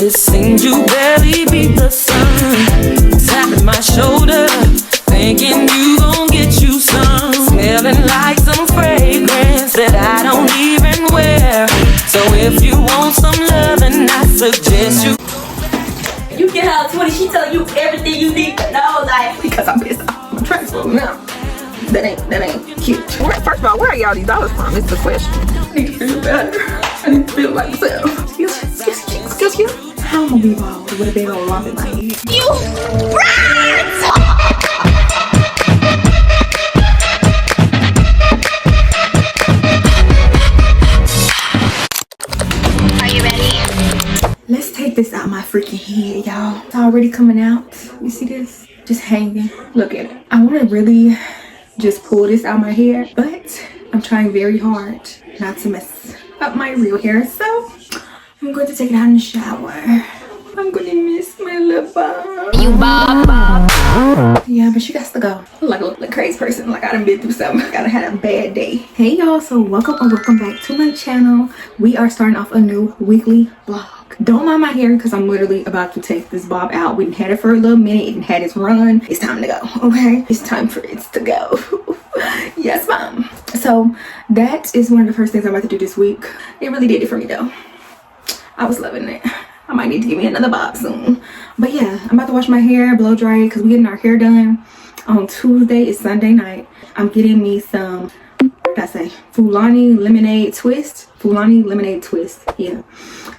It seems you barely beat the sun. Tapping my shoulder, thinking you gon' get you some. Smelling like some fragrance that I don't even wear. So if you want some loving, I suggest you. You get her 20, she tell you everything you need to know, like. Because I'm pissed off. I'm trying to slow now. That ain't cute. First of all, where are y'all these dollars from? It's the question. I need to feel better. I need to feel like myself. Excuse you. How am I gonna be bald with a big old lump in my head? You rats! Are you ready? Let's take this out my freaking head, y'all. It's already coming out. You see this? Just hanging. Look at it. I want to really just pull this out my hair, but I'm trying very hard not to mess up my real hair. So I'm going to take it out in the shower. I'm gonna miss my little bob. You bob. Yeah, but she got to go. I look like a crazy person. Like I done been through something. I had a bad day. Hey y'all, so welcome back to my channel. We are starting off a new weekly vlog. Don't mind my hair because I'm literally about to take this bob out. We had it for a little minute. It had its run. It's time to go. Okay, it's time for it to go. Yes, mom. So that is one of the first things I'm about to do this week. It really did it for me though. I was loving it. I might need to give me another bob soon. But yeah, I'm about to wash my hair, blow dry it because we're getting our hair done on Tuesday. It's Sunday night. I'm getting me some, what did I say? Fulani lemonade twist. Yeah.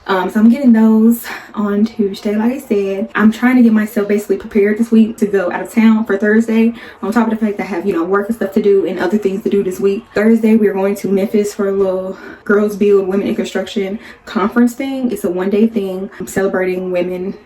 So I'm getting those on Tuesday. Like I said, I'm trying to get myself basically prepared this week to go out of town for Thursday. On top of the fact that I have, work and stuff to do and other things to do this week. Thursday, we're going to Memphis for a little Girls Build Women in Construction conference thing. It's a one-day thing. I'm celebrating women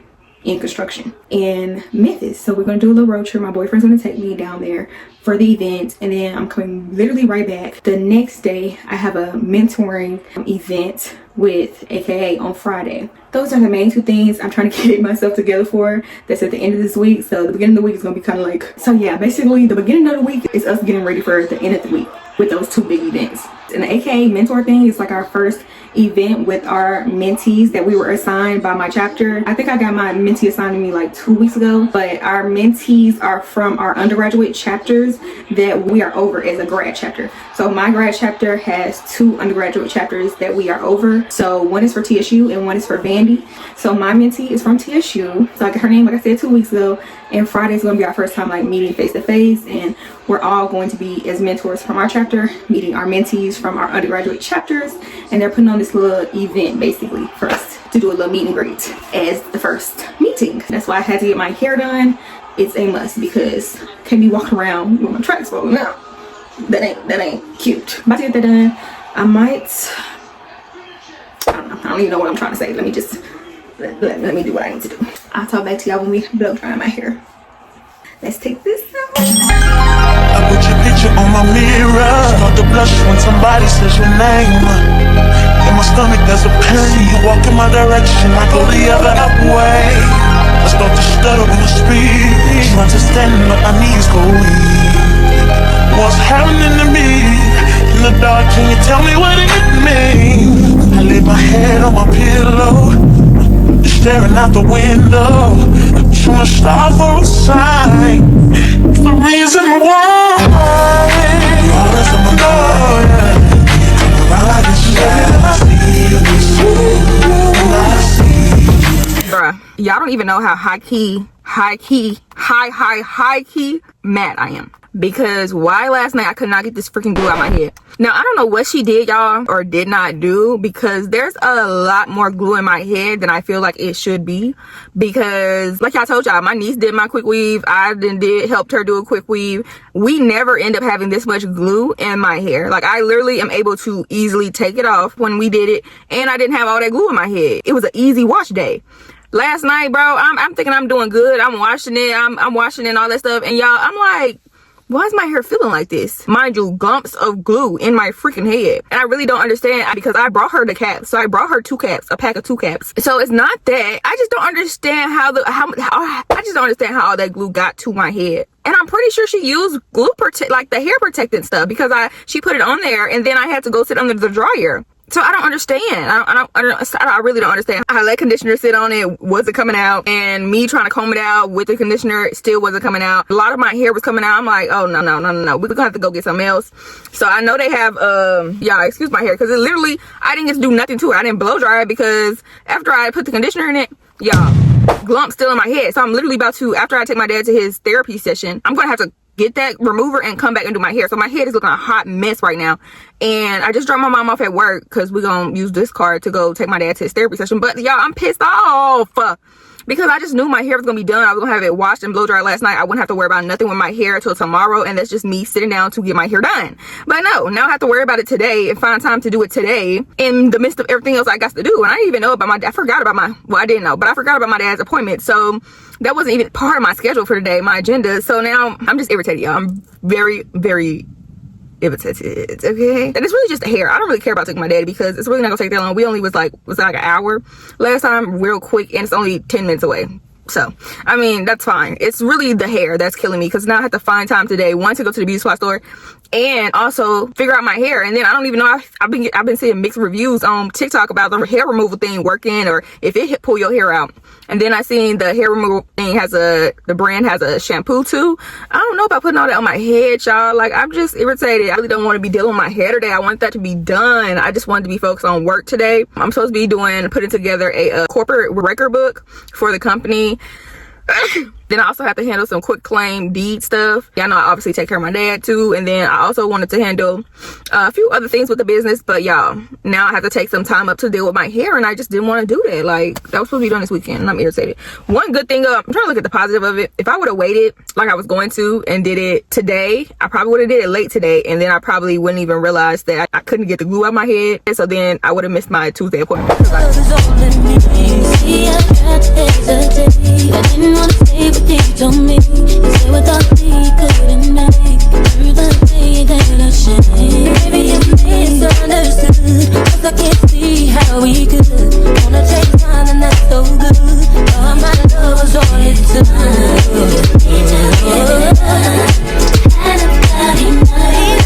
in construction in Memphis. So we're going to do a little road trip. My boyfriend's going to take me down there for the event, and then I'm coming literally right back. The next day I have a mentoring event with AKA on Friday. Those are the main two things I'm trying to get myself together for. That's at the end of this week. So the beginning of the week is going to be kind of like, so yeah, basically the beginning of the week is us getting ready for the end of the week with those two big events. And the AKA mentor thing is like our first event with our mentees that we were assigned by my chapter. I think I got my mentee assigned to me like 2 weeks ago, but our mentees are from our undergraduate chapters that we are over as a grad chapter. So my grad chapter has 2 undergraduate chapters that we are over. So one is for TSU and one is for Vandy. So my mentee is from TSU. So I got her name, like I said, 2 weeks ago. And Friday is going to be our first time like meeting face to face, and we're all going to be as mentors from our chapter meeting our mentees from our undergraduate chapters, and they're putting on this little event basically for us to do a little meet and greet as the first meeting. That's why I had to get my hair done. It's a must because I can't be walking around with my tracks rolling out. That ain't cute. About to get that done. I don't even know what I'm trying to say. Let me just let me do what I need to do. I'll talk back to y'all when we blow dry my hair. Let's take this out. I put your picture on my mirror. Start to blush when somebody says your name. In my stomach there's a pain. You walk in my direction, I go the other way. I start to stutter when you speak. Trying to stand but my knees go weak. What's happening to me? In the dark, can you tell me what it means? I lay my head on my pillow, staring out the window, trying to stop for a sign. It's the reason why. All that's on my mind. You come around like this. Bruh, y'all don't even know how high key mad I am. Because why last night I could not get this freaking glue out my head. Now I don't know what she did, y'all, or did not do, because there's a lot more glue in my head than I feel like it should be. Because like I told y'all, my niece did my quick weave. I helped her do a quick weave. We never end up having this much glue in my hair. Like I literally am able to easily take it off when we did it, and I didn't have all that glue in my head. It was an easy wash day. Last night, bro, I'm thinking I'm doing good. I'm washing it. I'm washing it and all that stuff. And y'all, I'm like, why is my hair feeling like this? Mind you, gumps of glue in my freaking head. And I really don't understand, because I brought her the caps. So I brought her 2 caps, a pack of 2 caps. So it's not that. I just don't understand how all that glue got to my head. And I'm pretty sure she used glue like the hair protectant stuff, because she put it on there and then I had to go sit under the dryer. So I don't understand. I really don't understand. I let conditioner sit on it, wasn't coming out, and me trying to comb it out with the conditioner still wasn't coming out. A lot of my hair was coming out. I'm like, oh no, we're gonna have to go get something else. So I know they have yeah, excuse my hair, because it literally, I didn't get to do nothing to it. I didn't blow dry it because after I put the conditioner in it, y'all, glump still in my head. So I'm literally about to, after I take my dad to his therapy session, I'm gonna have to get that remover and come back and do my hair. So my head is looking a hot mess right now. And I just dropped my mom off at work because we're gonna use this card to go take my dad to his therapy session. But y'all, I'm pissed off because I just knew my hair was gonna be done. I was gonna have it washed and blow dried last night. I wouldn't have to worry about nothing with my hair until tomorrow, and that's just me sitting down to get my hair done. But no, now I have to worry about it today and find time to do it today in the midst of everything else I got to do. And I didn't even know about I forgot about my dad's appointment. So that wasn't even part of my schedule for today, my agenda. So now I'm just irritated, y'all. I'm very, very irritated, okay? And it's really just the hair. I don't really care about taking my daddy because it's really not gonna take that long. We only was like an hour last time, real quick, and it's only 10 minutes away. So, I mean, that's fine. It's really the hair that's killing me because now I have to find time today, one, to go to the beauty supply store and also figure out my hair. And then I don't even know, I've been seeing mixed reviews on TikTok about the hair removal thing working or if it pull your hair out. And then I seen the hair removal thing the brand has a shampoo too. I don't know about putting all that on my head, y'all. Like, I'm just irritated. I really don't want to be dealing with my hair today. I want that to be done. I just wanted to be focused on work today. I'm supposed to be putting together a corporate record book for the company. Then I also have to handle some quick claim deed stuff. Y'all know I obviously take care of my dad too. And then I also wanted to handle a few other things with the business. But y'all, now I have to take some time up to deal with my hair. And I just didn't want to do that. Like, that was supposed to be done this weekend. And I'm irritated. One good thing, I'm trying to look at the positive of it. If I would have waited like I was going to and did it today, I probably would have did it late today. And then I probably wouldn't even realize that I couldn't get the glue out my head. And so then I would have missed my Tuesday appointment. I didn't want to stay, but you told me you said without me couldn't make through the day that I shine. Maybe you misunderstood, 'cause I can't see how we could wanna take time and that's so good. All my love was all it took. And a bloody night.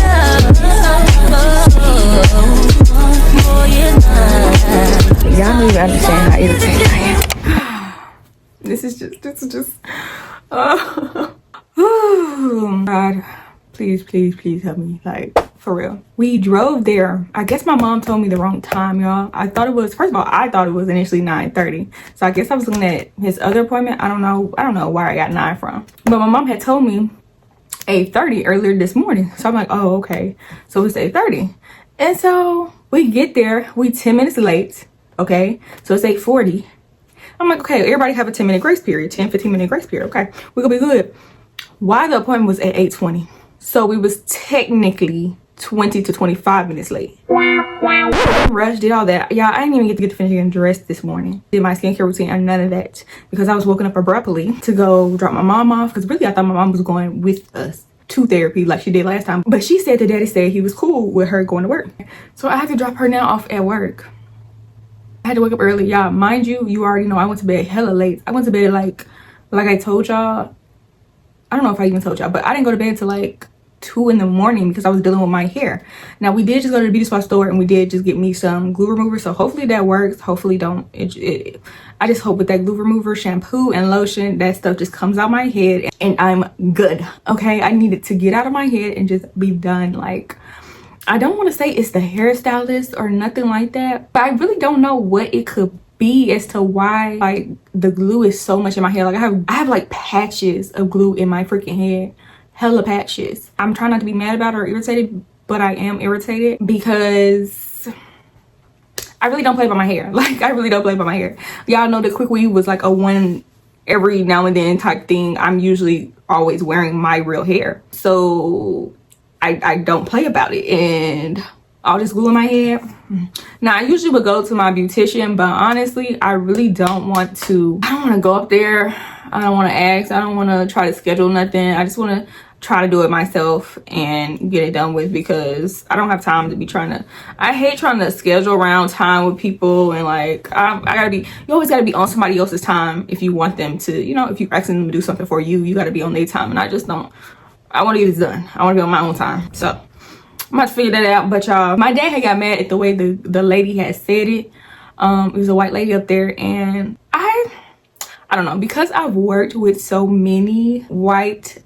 Y'all don't even understand how irritated I am. This is just oh God, please help me, like, for real. We drove there. I guess my mom told me the wrong time, y'all. I thought it was, first of all, I thought it was initially 9:30. So I guess I was looking at his other appointment. I don't know where I got 9 from. But my mom had told me 8:30 earlier this morning. So I'm like, oh, okay. So it's 8:30. And so we get there, we 10 minutes late, okay? So it's 8:40. I'm like, okay, everybody have a 10-minute grace period, 10-15-minute grace period. Okay, we're gonna be good. Why the appointment was at 8:20? So we was technically 20 to 25 minutes late. Rush, did all that. Yeah, I didn't even get to finish getting dressed this morning. Did my skincare routine and none of that because I was woken up abruptly to go drop my mom off because really I thought my mom was going with us to therapy like she did last time. But she said that daddy said he was cool with her going to work. So I had to drop her now off at work. I had to wake up early, y'all. Mind you, you already know I went to bed hella late. I went to bed like I told y'all. I don't know if I even told y'all, but I didn't go to bed till like 2 in the morning because I was dealing with my hair. Now we did just go to the beauty supply store and we did just get me some glue remover. So hopefully that works. Hopefully don't. I just hope with that glue remover, shampoo and lotion, that stuff just comes out my head and I'm good. Okay, I need it to get out of my head and just be done. Like, I don't want to say it's the hairstylist or nothing like that, but I really don't know what it could be as to why like the glue is so much in my hair. Like I have like patches of glue in my freaking head, hella patches. I'm trying not to be mad about it or irritated, but I am irritated because I really don't play by my hair. Like, I really don't play by my hair. Y'all know that quick weave was like a one every now and then type thing. I'm usually always wearing my real hair, so I don't play about it, and all this glue in my head. Now I usually would go to my beautician, but honestly I really don't want to. I don't want to go up there. I don't want to ask. I don't want to try to schedule nothing. I just want to try to do it myself and get it done with because I don't have time to be I hate trying to schedule around time with people, and like I gotta be, you always gotta be on somebody else's time if you want them to, you know, if you're asking them to do something for you, you gotta be on their time, and I just don't. I want to get this done. I want to be on my own time. So I'm about to figure that out. But y'all, my dad had got mad at the way the lady had said it. It was a white lady up there, and I don't know, because I've worked with so many white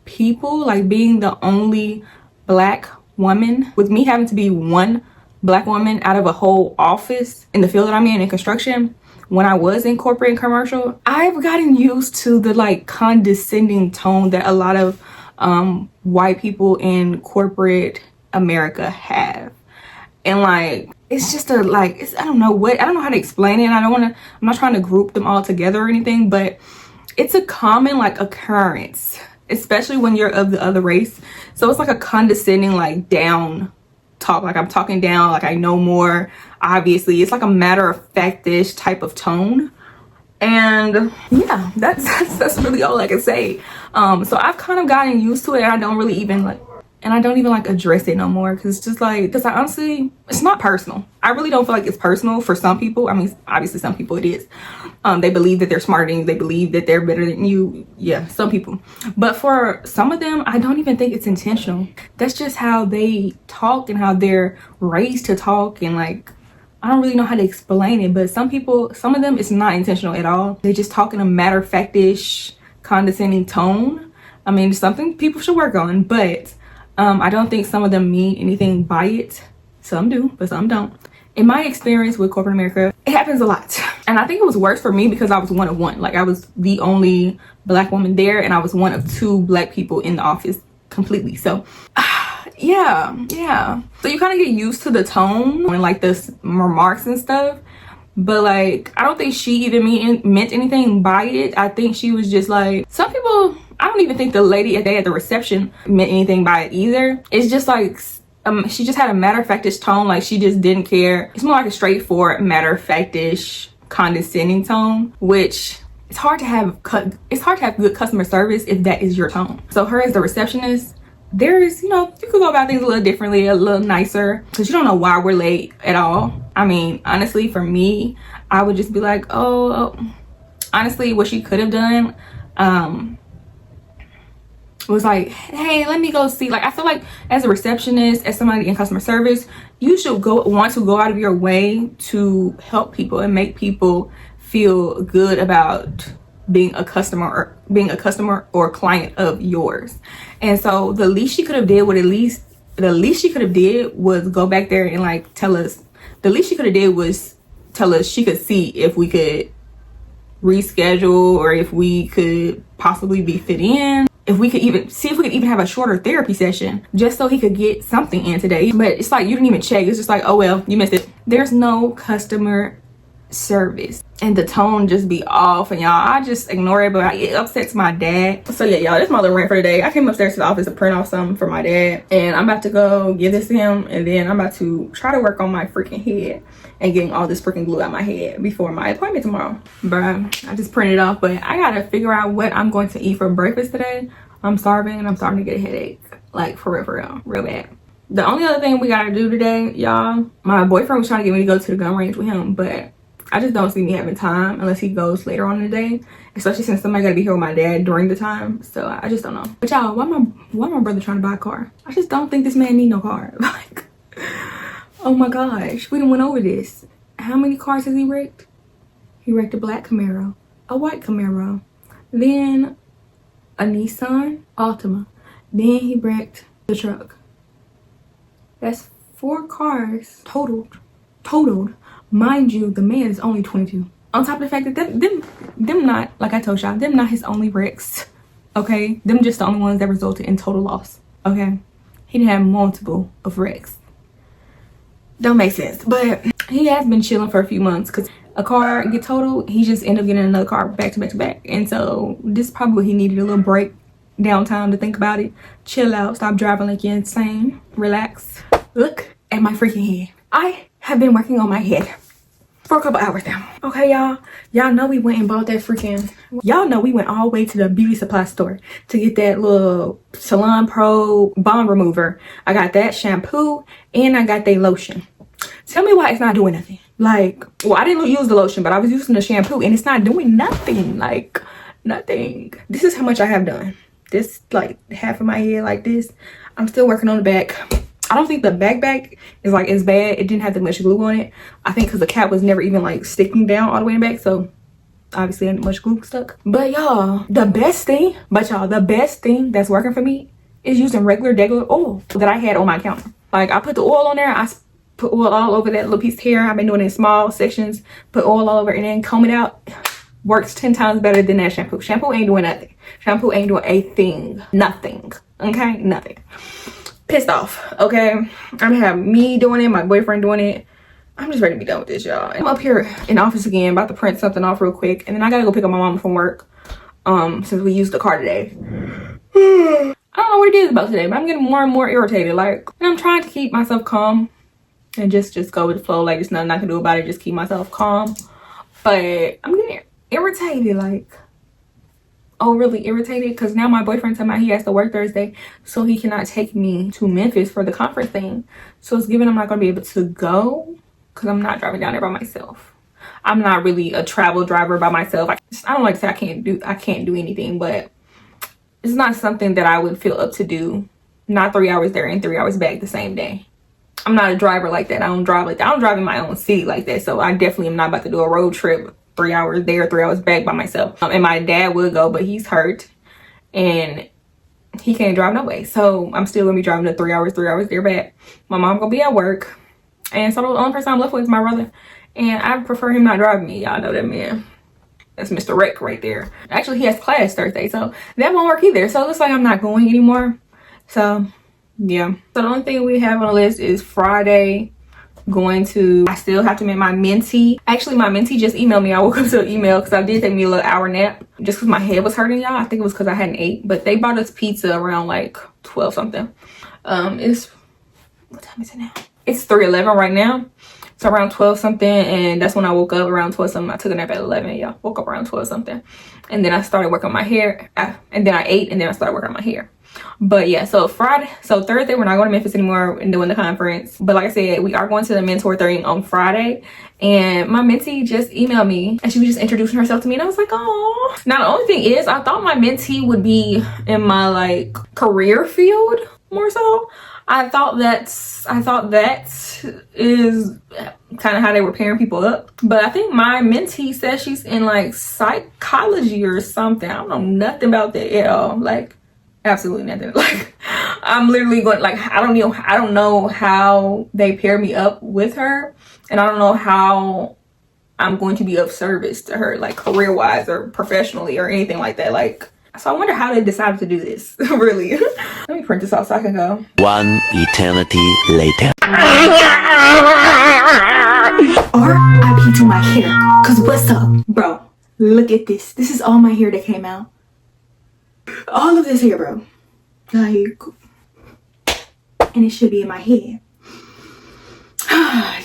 people, like being the only black woman, with me having to be one black woman out of a whole office in the field that I'm in construction. When I was in corporate and commercial, I've gotten used to the like condescending tone that a lot of white people in corporate America have. And like, it's just a like, I don't know how to explain it. I'm not trying to group them all together or anything, but it's a common like occurrence, especially when you're of the other race. So it's like a condescending, like down talk, like I'm talking down, like I know more. Obviously, it's like a matter of fact-ish type of tone. And yeah, that's really all I can say. So I've kind of gotten used to it, and I don't even like address it no more, because it's just like, because I honestly, it's not personal. I really don't feel like it's personal for some people. I mean, obviously some people it is. They believe that they're smarter than you. They believe that they're better than you. Yeah, some people. But for some of them, I don't even think it's intentional. That's just how they talk and how they're raised to talk, and like, I don't really know how to explain it, but some of them, it's not intentional at all. They just talk in a matter-of-fact-ish, condescending tone. I mean, it's something people should work on, but I don't think some of them mean anything by it. Some do, but some don't. In my experience with corporate America, it happens a lot. And I think it was worse for me because I was one of one. Like, I was the only black woman there, and I was one of 2 black people in the office completely. So yeah. So you kind of get used to the tone and like the remarks and stuff. But like, I don't think she even meant anything by it. I think she was just like, some people, I don't even think the lady at the reception meant anything by it either. It's just like, she just had a matter-of-fact-ish tone. Like, she just didn't care. It's more like a straightforward, matter-of-fact-ish, condescending tone, which it's hard to have good customer service if that is your tone. So her as the receptionist, there's, you know, you could go about things a little differently, a little nicer, because you don't know why we're late at all. I mean, honestly, for me, I would just be like, oh, honestly, what she could have done was like, hey, let me go see. Like, I feel like as a receptionist, as somebody in customer service, you should want to go out of your way to help people and make people feel good about being a customer or client of yours. And so the least she could have did was go back there and like tell us. The least she could have did was tell us she could see if we could reschedule, or if we could possibly be fit in, if we could even have a shorter therapy session, just so he could get something in today. But it's like, you didn't even check. It's just like, oh well, you missed it. There's no customer service, and the tone just be off, and y'all, I just ignore it, but it upsets my dad. So yeah, y'all, that's my little rant for the day. I came upstairs to the office to print off something for my dad, and I'm about to go give this to him, and then I'm about to try to work on my freaking head and getting all this freaking glue out my head before my appointment tomorrow. Bruh, I just printed off, but I gotta figure out what I'm going to eat for breakfast today. I'm starving, and I'm starting to get a headache, like for real bad. The only other thing we gotta do today, y'all, my boyfriend was trying to get me to go to the gun range with him, but I just don't see me having time unless he goes later on in the day, especially since somebody gotta be here with my dad during the time. So I just don't know. But y'all, why my brother trying to buy a car? I just don't think this man need no car. Like, oh my gosh, we done went over this. How many cars has he wrecked? He wrecked a black Camaro, a white Camaro, then a Nissan Altima, then he wrecked the truck. That's 4 cars totaled. Mind you, the man is only 22. On top of the fact that them not, like I told y'all, them not his only wrecks, okay? Them just the only ones that resulted in total loss, okay? He didn't have multiple of wrecks. Don't make sense. But he has been chilling for a few months, because a car get totaled, he just ended up getting another car back to back to back. And so this is probably what he needed, a little break, downtime to think about it, chill out, stop driving like you're insane, relax. Look at my freaking head. I have been working on my head for a couple hours now. Okay, y'all know we went and bought that freaking, y'all know we went all the way to the beauty supply store to get that little Salon Pro bond remover. I got that shampoo and I got that lotion. Tell me why it's not doing nothing. Like, well, I didn't use the lotion, but I was using the shampoo and it's not doing nothing. Like, nothing. This is how much I have done. this like half of my head like this. I'm still working on the back. I don't think the back is like as bad. It didn't have that much glue on it. I think because the cap was never even like sticking down all the way in the back, so obviously ain't much glue stuck. But y'all, the best thing that's working for me is using regular oil that I had on my counter. Like I put the oil on there. I put oil all over that little piece of hair. I've been doing it in small sections. Put oil all over it and then comb it out. Works 10 times better than that shampoo. Shampoo ain't doing nothing. Shampoo ain't doing a thing. Nothing. Okay? Nothing. Pissed off. Okay? I'm having me doing it, my boyfriend doing it. I'm just ready to be done with this, y'all. I'm up here in the office again, about to print something off real quick. And then I gotta go pick up my mom from work. Since we used the car today. I don't know what it is about today, but I'm getting more and more irritated. Like, and I'm trying to keep myself calm and just go with the flow. Like, there's nothing I can do about it. Just keep myself calm. But I'm getting irritated, like overly irritated, because now my boyfriend told me he has to work Thursday, so he cannot take me to Memphis for the conference thing. So it's given I'm not gonna be able to go because I'm not driving down there by myself. I'm not really a travel driver by myself. I don't like to say I can't do anything, but it's not something that I would feel up to do. Not 3 hours there and 3 hours back the same day. I'm not a driver like that. I don't drive like that. I don't drive in my own seat like that. So I definitely am not about to do a road trip 3 hours there, 3 hours back by myself. And my dad would go, but he's hurt and he can't drive no way. So I'm still gonna be driving the 3 hours there back. My mom gonna be at work. And so the only person I'm left with is my brother. And I prefer him not driving me. Y'all know that man. That's Mr. Wreck right there. Actually, he has class Thursday, so that won't work either. So it looks like I'm not going anymore. So yeah. So the only thing we have on the list is Friday. I still have to meet my mentee. Actually, my mentee just emailed me. I woke up to an email because I did take me a little hour nap just because my head was hurting, y'all. I think it was because I hadn't ate. But they bought us pizza around like 12 something. It's, what time is it now? It's 3:11 right now. So around 12 something, and that's when I woke up around 12 something. I took a nap at 11, y'all. Woke up around 12 something. And then I started working on my hair. And then I ate, and then I started working on my hair. But yeah, so Thursday, we're not going to Memphis anymore and doing the conference. But like I said, we are going to the mentor thing on Friday. And my mentee just emailed me and she was just introducing herself to me. And I was like, oh. Now, the only thing is, I thought my mentee would be in my like career field more so. I thought that is kind of how they were pairing people up. But I think my mentee says she's in like psychology or something. I don't know nothing about that at all. Like, absolutely nothing. Like, I'm literally going, like, I don't know how they pair me up with her, and I don't know how I'm going to be of service to her, like career wise or professionally or anything like that. Like, so I wonder how they decided to do this. Really. Let me print this off so I can go. One eternity later. R.I.P. to my hair. Cause what's up, bro? Look at this. This is all my hair that came out. All of this hair, bro. Like, and it should be in my head.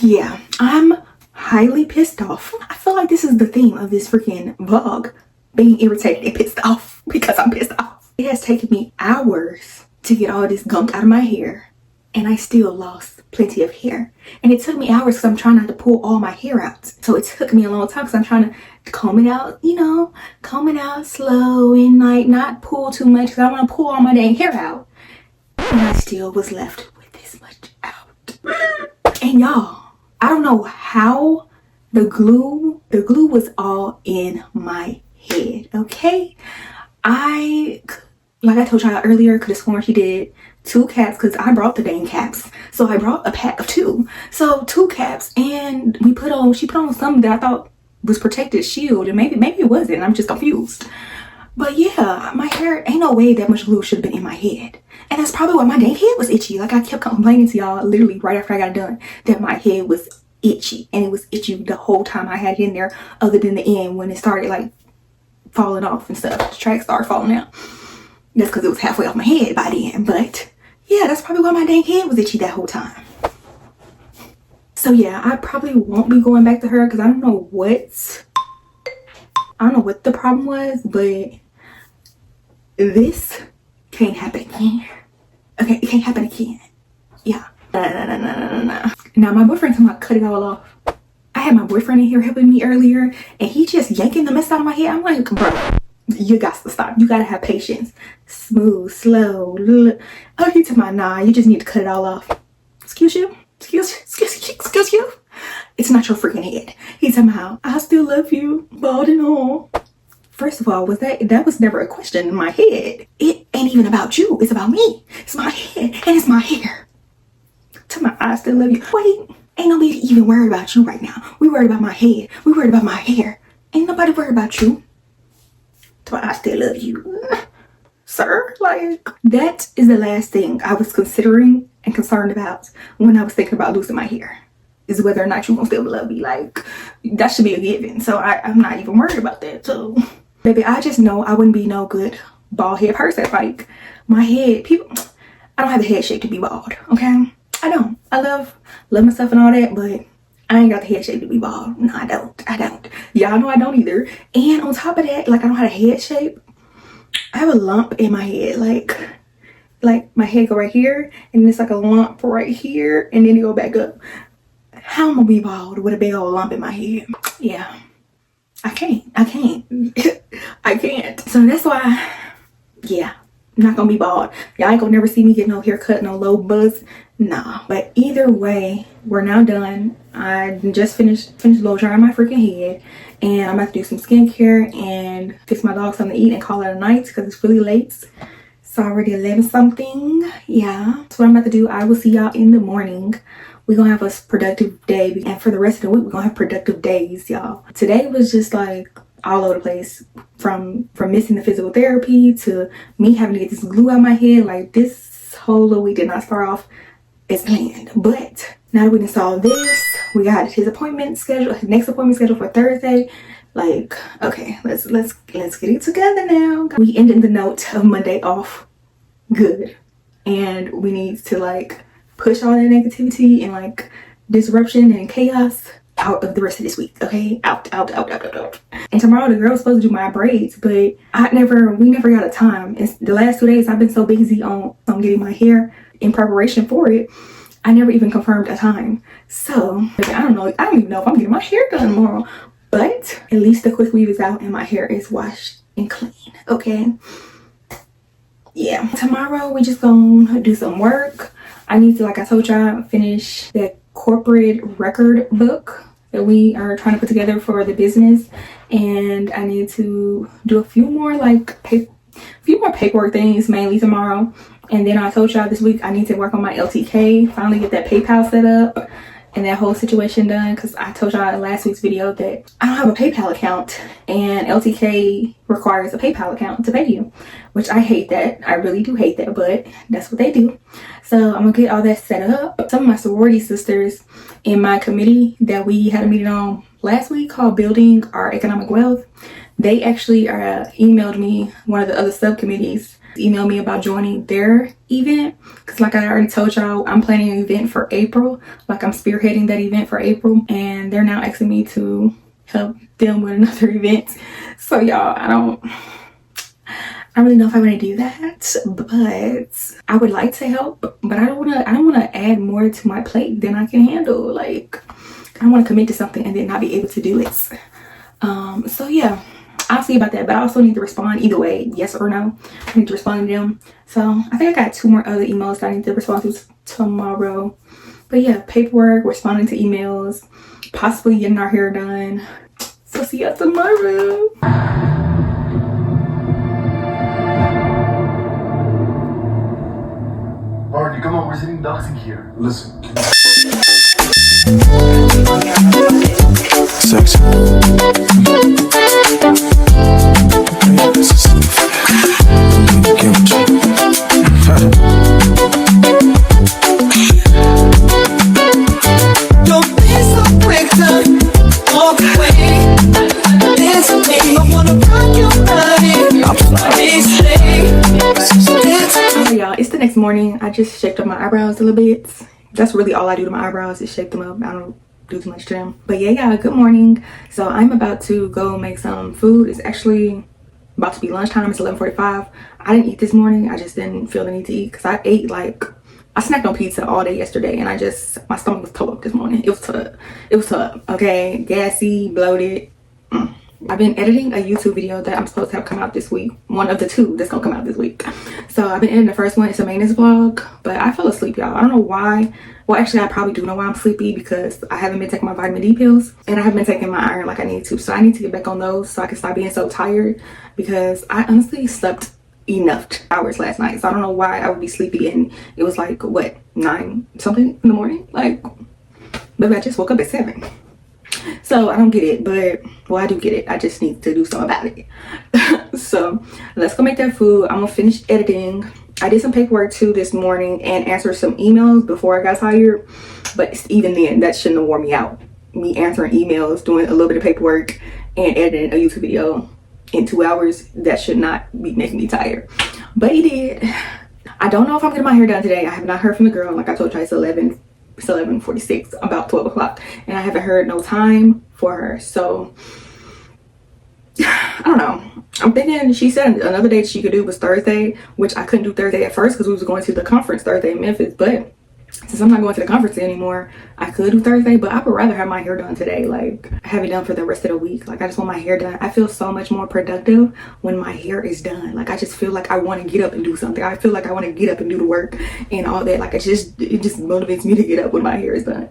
Yeah, I'm highly pissed off. I feel like this is the theme of this freaking vlog. Being irritated and pissed off because I'm pissed off. It has taken me hours to get all this gunk out of my hair, and I still lost plenty of hair. And it took me hours because I'm trying not to pull all my hair out. So it took me a long time because I'm trying to comb it out, you know, comb it out slow and like not pull too much because I want to pull all my dang hair out. And I still was left with this much out. And y'all, I don't know how the glue was all in my head, okay? Like I told y'all earlier, could have sworn she did 2 caps because I brought the dang caps. So I brought a pack of 2. So 2 caps, and she put on something that I thought was protected shield, and maybe it wasn't. I'm just confused. But yeah, my hair, ain't no way that much glue should have been in my head. And that's probably why my dang head was itchy. Like I kept complaining to y'all literally right after I got done that my head was itchy, and it was itchy the whole time I had it in there, other than the end when it started like falling off and stuff. The track started falling out. That's because it was halfway off my head by then. But yeah, that's probably why my dang head was itchy that whole time. So yeah, I probably won't be going back to her because I don't know what the problem was, but this can't happen again. Okay, it can't happen again. Yeah. No. Now my boyfriend told me to cut it all off. I had my boyfriend in here helping me earlier, and he just yanking the mess out of my hair. I'm like, bro, You got to stop. You gotta have patience. Smooth, slow. Oh, he told my nah, you just need to cut it all off. Excuse you? Excuse you? It's not your freaking head. He's somehow, I still love you, bald and all. First of all, that was never a question in my head. It ain't even about you. It's about me. It's my head and it's my hair. To my I still love you. Wait, ain't nobody even worried about you right now. We worried about my head. We worried about my hair. Ain't nobody worried about you. To my I still love you. Sir, like, that is the last thing I was considering and concerned about when I was thinking about losing my hair. Is whether or not you gonna still love me. Like, that should be a given. So I'm not even worried about that. So, baby, I just know I wouldn't be no good bald head person. Like, my head, I don't have the head shape to be bald, okay? I don't. I love myself and all that, but I ain't got the head shape to be bald. No, I don't. Y'all know I don't either. And on top of that, like, I don't have a head shape. I have a lump in my head. Like my head go right here, and it's like a lump right here, and then it go back up. How am I gonna be bald with a big old lump in my head? Yeah, I can't. I can't. So that's why, yeah, I'm not gonna be bald. Y'all ain't gonna never see me get no haircut, no low buzz. Nah. But either way, we're now done. I just finished blow drying my freaking head, and I'm about to do some skincare and fix my dog something to eat and call it a night because it's really late. It's already 11 something. Yeah. So what I'm about to do, I will see y'all in the morning. We're gonna have a productive day, and for the rest of the week we're gonna have productive days, y'all. Today was just like all over the place, from missing the physical therapy to me having to get this glue out my head. Like, this whole little week did not start off as planned. But now that we done solved this, we got his appointment scheduled, his next appointment scheduled for Thursday. Like, okay, let's get it together now. We ended the note of Monday off good, and we need to like push all that negativity and like disruption and chaos out of the rest of this week. Okay, out. And tomorrow the girl's supposed to do my braids, but we never got a time. And the last 2 days I've been so busy on getting my hair in preparation for it, I never even confirmed a time. So I don't even know if I'm getting my hair done tomorrow, but at least the quick weave is out and my hair is washed and clean. Okay, yeah, tomorrow we just gonna do some work. I need to, like I told y'all, finish that corporate record book that we are trying to put together for the business, and I need to do a few more paperwork things, mainly tomorrow. And then I told y'all this week I need to work on my LTK, finally get that PayPal set up and that whole situation done, because I told y'all in last week's video that I don't have a PayPal account, and LTK requires a PayPal account to pay you, which I hate that. I really do hate that, but that's what they do. So I'm gonna get all that set up. Some of my sorority sisters in my committee that we had a meeting on last week called Building Our Economic Wealth, they actually emailed me, one of the other subcommittees emailed me about joining their event, because like I already told y'all, I'm planning an event for April. Like, I'm spearheading that event for April, and they're now asking me to help them with another event. So y'all, I don't really know if I want to do that, but I would like to help. But I don't want to add more to my plate than I can handle. Like, I don't want to commit to something and then not be able to do it. So yeah, I'll see about that. But I also need to respond either way, yes or no. I need to respond to them. So I think I got 2 more other emails that I need to respond to tomorrow. But yeah, paperwork, responding to emails, possibly getting our hair done. So see y'all tomorrow. Barney, come on, we're sitting ducks in here. Listen. Sexy. Don't be so quick to walk away. Listen to me, I wanna rock your body. Please stay. Alright y'all, it's the next morning. I just shaped up my eyebrows a little bit. That's really all I do to my eyebrows, is shape them up. I don't do too much to them. But yeah, good morning. So I'm about to go make some food. It's actually about to be lunchtime. It's 11:45. I didn't eat this morning. I just didn't feel the need to eat, because I ate I snacked on pizza all day yesterday, and my stomach was toe up this morning. It was tough, okay? Gassy, bloated. I've been editing a YouTube video that I'm supposed to have come out this week. One of the two that's gonna come out this week. So I've been editing the first one. It's a maintenance vlog, but I fell asleep, y'all. I don't know why. Well, actually, I probably do know why I'm sleepy, because I haven't been taking my vitamin D pills and I haven't been taking my iron like I need to. So I need to get back on those so I can stop being so tired, because I honestly slept enough hours last night. So I don't know why I would be sleepy, and it was like, what, 9 something in the morning? Like, maybe I just woke up at 7. So I don't get it, but well, I do get it. I just need to do something about it. So let's go make that food. I'm gonna finish editing. I did some paperwork too this morning and answered some emails before I got tired, but even then that shouldn't have worn me out. Me answering emails, doing a little bit of paperwork, and editing a YouTube video in 2 hours, that should not be making me tired, but it did. I don't know if I'm getting my hair done today. I have not heard from the girl. Like I told you, it's 11:46, about 12 o'clock, and I haven't heard no time for her. So I don't know. I'm thinking, she said another day she could do was Thursday, which I couldn't do Thursday at first because we was going to the conference Thursday in Memphis, but since I'm not going to the conference anymore, I could do Thursday, but I would rather have my hair done today. Like, have it done for the rest of the week. Like, I just want my hair done. I feel so much more productive when my hair is done. Like, I just feel like I want to get up and do something. I feel like I want to get up and do the work and all that. Like, it just motivates me to get up when my hair is done.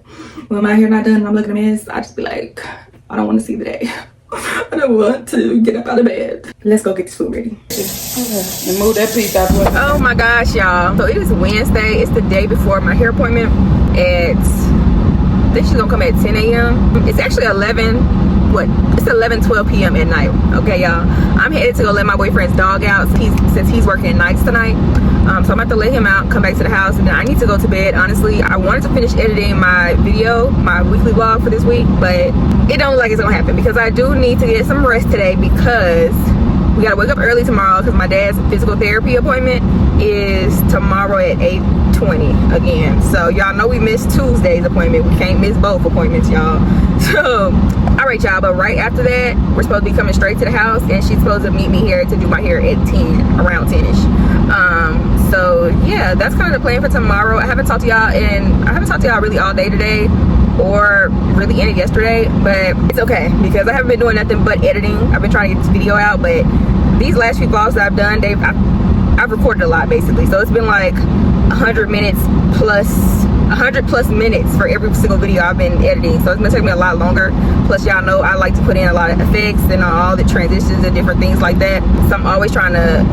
When my hair not done and I'm looking a mess, I just be like, I don't want to see the day. I don't want to get up out of bed. Let's go get this food ready. And move that piece out. Oh my gosh, y'all. So it is Wednesday. It's the day before my hair appointment. I think she's gonna come at 10 a.m. It's actually 12 p.m. at night. Okay, y'all. I'm headed to go let my boyfriend's dog out since he's working nights tonight. So I'm about to let him out, come back to the house, and then I need to go to bed. Honestly, I wanted to finish editing my video, my weekly vlog for this week, but it don't look like it's gonna happen because I do need to get some rest today, because we gotta wake up early tomorrow because my dad's physical therapy appointment is tomorrow at 8:20 again. So y'all know we missed Tuesday's appointment. We can't miss both appointments, y'all. So all right, y'all, but right after that we're supposed to be coming straight to the house, and she's supposed to meet me here to do my hair at 10, around 10ish. So yeah, that's kind of the plan for tomorrow. I haven't talked to y'all really all day today, or really any yesterday, but it's okay because I haven't been doing nothing but editing. I've been trying to get this video out, but these last few vlogs that I've done, I've recorded a lot basically, so it's been like 100 plus minutes for every single video I've been editing, so it's gonna take me a lot longer. Plus, y'all know I like to put in a lot of effects and all the transitions and different things like that, so I'm always trying to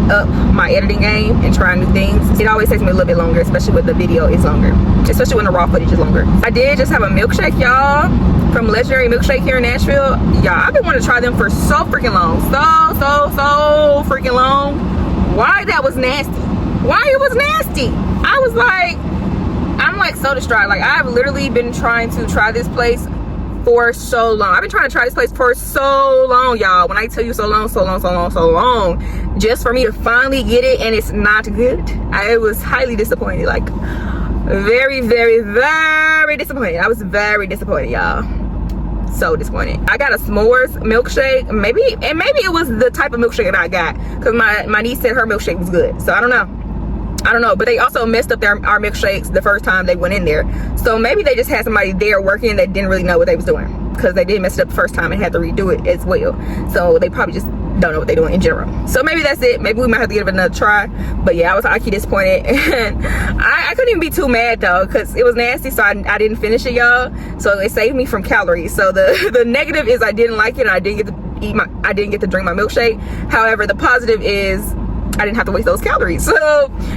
up my editing game and try new things. It always takes me a little bit longer, especially when the video is longer, especially when the raw footage is longer. I did just have a milkshake, y'all, from Legendary Milkshake here in Nashville. Y'all, I've been wanting to try them for so freaking long, so freaking long. Why that was nasty? Why it was nasty? I was like, I'm like so distraught. Like, I've literally been trying to try this place for so long. I've been trying to try this place for so long, y'all. When I tell you so long, just for me to finally get it and it's not good, I was highly disappointed. Like, very disappointed. I was very disappointed, y'all. So disappointed. I got a s'mores milkshake. Maybe it was the type of milkshake that I got, because my niece said her milkshake was good. So I don't know, but they also messed up our milkshakes the first time they went in there. So maybe they just had somebody there working that didn't really know what they was doing, because they did mess it up the first time and had to redo it as well. So they probably just don't know what they're doing in general. So maybe that's it. Maybe we might have to give it another try. But yeah, I was actually disappointed. And I couldn't even be too mad though, because it was nasty, so I didn't finish it, y'all. So it saved me from calories. So the negative is I didn't like it and I didn't get to drink my milkshake. However, the positive is I didn't have to waste those calories. So,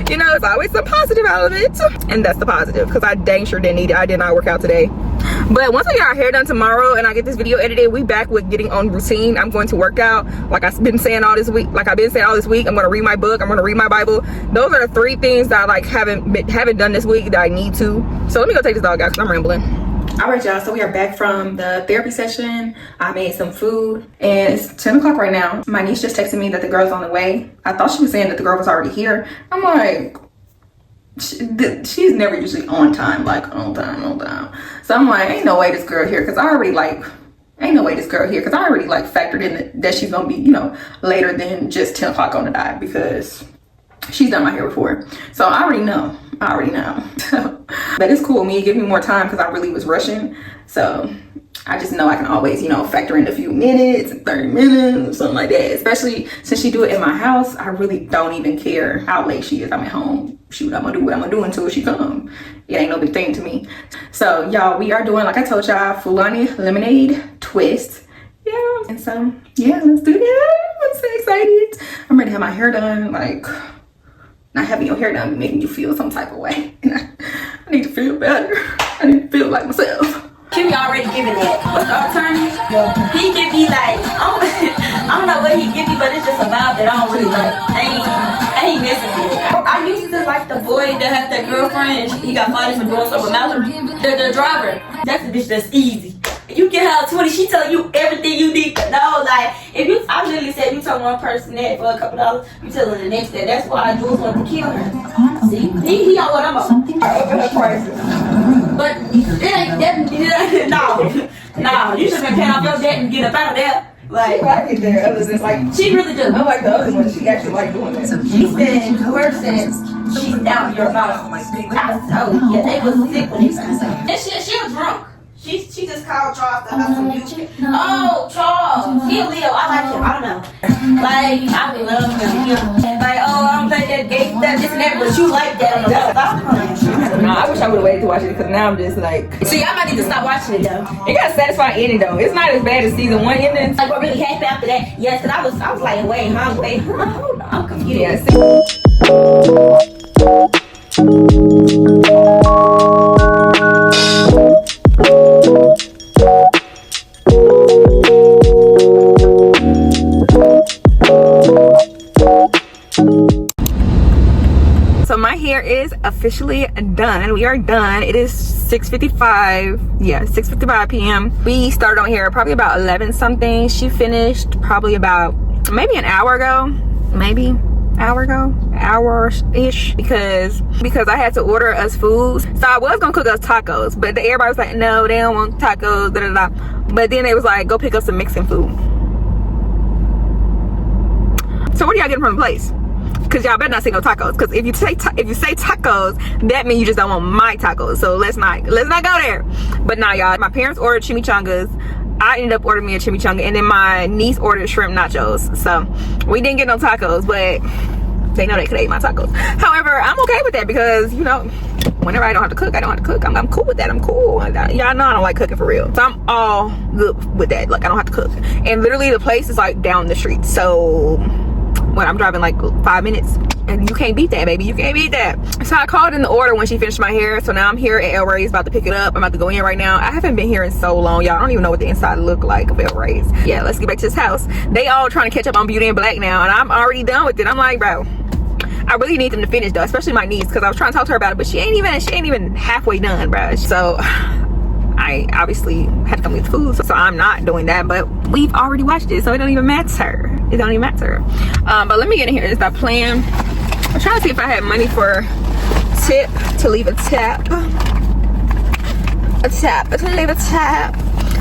you know, it's always some positive out of it. And that's the positive, because I dang sure didn't need it. I did not work out today. But once I get our hair done tomorrow and I get this video edited, we back with getting on routine. I'm going to work out like I've been saying all this week. I'm going to read my book. I'm going to read my Bible. Those are the 3 things that I like haven't done this week that I need to. So let me go take this dog out because I'm rambling. All right, y'all, so we are back from the therapy session. I made some food and it's 10 o'clock right now. My niece just texted me that the girl's on the way. I thought she was saying that the girl was already here. I'm like, she's never usually on time, like on time. So I'm like, ain't no way this girl here, because I already factored in that she's gonna be, you know, later than just 10 o'clock on the dot, because she's done my hair before. So I already know. But it's cool. Me, give me more time because I really was rushing. So I just know I can always, you know, factor in a few minutes, 30 minutes, something like that. Especially since she do it in my house, I really don't even care how late she is. I'm at home. Shoot, I'm gonna do what I'm gonna do until she come. It ain't no big thing to me. So y'all, we are doing, like I told y'all, Fulani lemonade twist. Yeah, and so yeah, let's do that. I'm so excited. I'm ready to have my hair done. Like, not having your hair done be making you feel some type of way. I need to feel better. I need to feel like myself. Kimmy already giving that. What's the attorney? He give me like, I don't know what he give me, but it's just a vibe that I don't really like. I ain't messing with it. I used to like the boy that had that girlfriend. He got fired for doing something with Mallory. The driver. That's the bitch that's easy. You get her 20, she tell you everything you need to know. Like, if you, I literally said you tell one person that for a couple dollars, you tell her the next day. That's why I Jules wanted to kill her. See, he don't what I'm about. Open her prices. But it ain't that. No, you should have been paying off your debt and get up out of there. Like, I get there, other than like, she really do. unlike the other one, she actually like doing that. She's been worse since she's down your mouth. Oh yeah, they was sick when they found out. And she was drunk. She just called Charles to have some new shit. Oh, Charles. He a Leo. I like him. I don't know. Like, I love him. Like, oh, I don't think that gay stuff, this and that, but you like that on the left. Stop playing. No, I wish I would have waited to watch it because now I'm just like. See, I might need to stop watching it though. It got a satisfying ending though. It's not as bad as season 1 ending. Like, what really happened after that? Yes, and I was like, wait, hold on, I'm confused. Yeah. So my hair is officially done. We are done. It is 6:55. Yeah, 6:55 p.m. We started on here probably about 11 something. She finished probably about maybe an hour ago. Maybe hour-ish, because I had to order us food. So I was gonna cook us tacos, but everybody was like, no, they don't want tacos, da da da. But then they was like, go pick up some Mexican food. So what are y'all getting from the place? Because y'all better not say no tacos, because if you say tacos, that means you just don't want my tacos. So let's not go there. But nah, y'all, my parents ordered chimichangas. I ended up ordering me a chimichanga, and then my niece ordered shrimp nachos. So we didn't get no tacos, but they know they could eat my tacos. However, I'm okay with that because, you know, whenever I don't have to cook, I don't have to cook. I'm cool with that. I'm cool. Y'all know I don't like cooking for real. So I'm all good with that. Like, I don't have to cook. And literally the place is like down the street. So when I'm driving like 5 minutes, and you can't beat that, baby. You can't beat that. So I called in the order when she finished my hair. So now I'm here at El Rey's, about to pick it up. I'm about to go in right now. I haven't been here in so long, y'all. I don't even know what the inside look like of El Rey's. Yeah, let's get back to this house. They all trying to catch up on Beauty and Black now, and I'm already done with it. I'm like, bro, I really need them to finish though, especially my niece, because I was trying to talk to her about it, but she ain't even halfway done, bro. So I obviously had to come get food, so I'm not doing that. But we've already watched it, so it don't even matter. It don't even matter. But let me get in here and stop playing. I'm trying to see if I had money for tip to leave a tap. To leave a tap.